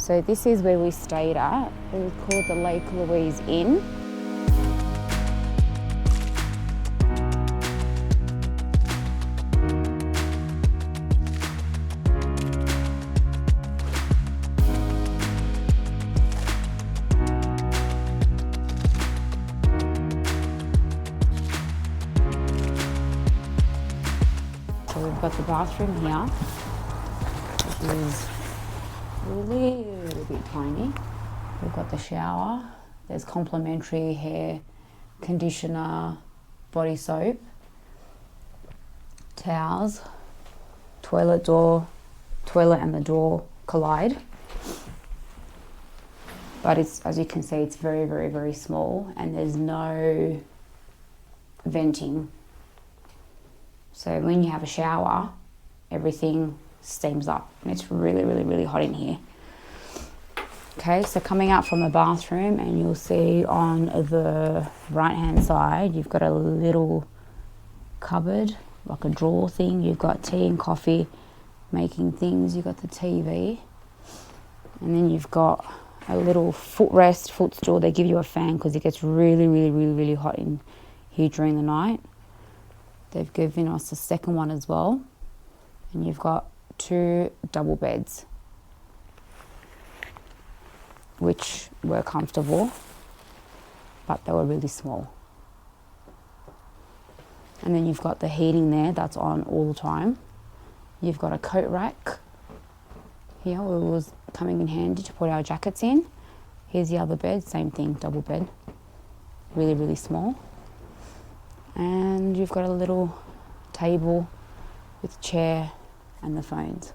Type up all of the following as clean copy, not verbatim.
So this is where we stayed at. It was called the Lake Louise Inn. So we've got the bathroom here, which is a little bit tiny. We've got the shower. There's complimentary hair conditioner, body soap, towels, toilet and the door collide. But it's, as you can see, it's very, very, very small, and there's no venting. So when you have a shower, everything steams up, and it's really, really, really hot in here. Okay, so coming out from the bathroom, and you'll see on the right-hand side, you've got a little cupboard, like a drawer thing. You've got tea and coffee making things. You've got the TV, and then you've got a little footstool. They give you a fan because it gets really, really, really, really hot in here during the night. They've given us a second one as well, and you've got 2 double beds, which were comfortable, but they were really small. And then you've got the heating there, that's on all the time. You've got a coat rack here, where it was coming in handy to put our jackets in. Here's the other bed, same thing, double bed, really, really small. And you've got a little table with a chair and the phones.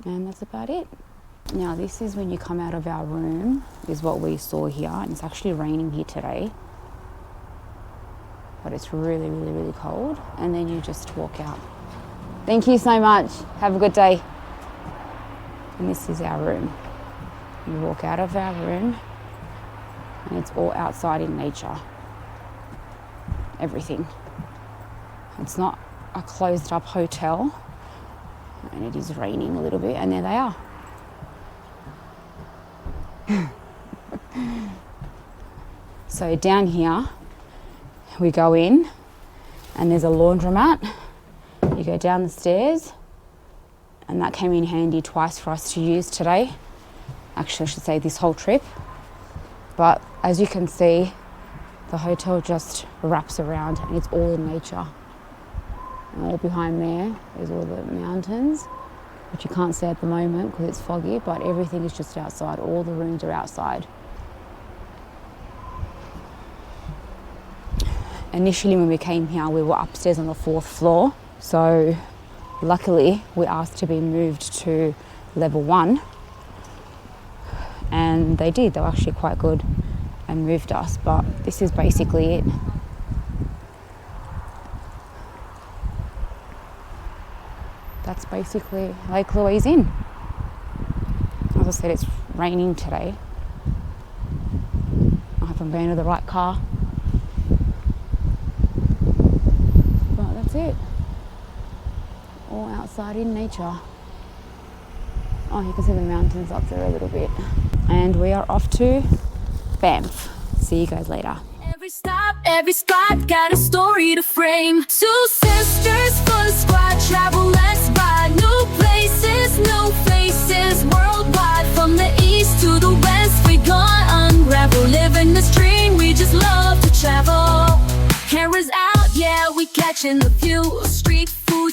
And that's about it. Now this is when you come out of our room, is what we saw here. And it's actually raining here today, but it's really, really, really cold. And then you just walk out. Thank you so much. Have a good day. And this is our room. You walk out of our room, and it's all outside in nature. Everything. It's not a closed up hotel, and it is raining a little bit, and there they are. So down here we go in, and there's a laundromat. You go down the stairs, and that came in handy twice for us to use today. Actually, I should say this whole trip. But as you can see, the hotel just wraps around, and it's all in nature. And all behind there is all the mountains, which you can't see at the moment because it's foggy, but everything is just outside. All the rooms are outside. Initially when we came here, we were upstairs on the 4th floor. So luckily we asked to be moved to level 1, and they did. They were actually quite good and moved us, but this is basically it. That's basically Lake Louise Inn. As I said, it's raining today. I haven't been to the right car. But that's it. All outside in nature. Oh, you can see the mountains up there a little bit. And we are off to Banff. See you guys later. Every stop, every spot, got a story to frame. 2 sisters, full squad, travel, let's ride. New places, new faces, worldwide. From the east to the west, we gonna unravel. Living this dream, we just love to travel. Cameras out, yeah, we catching the view. Street food,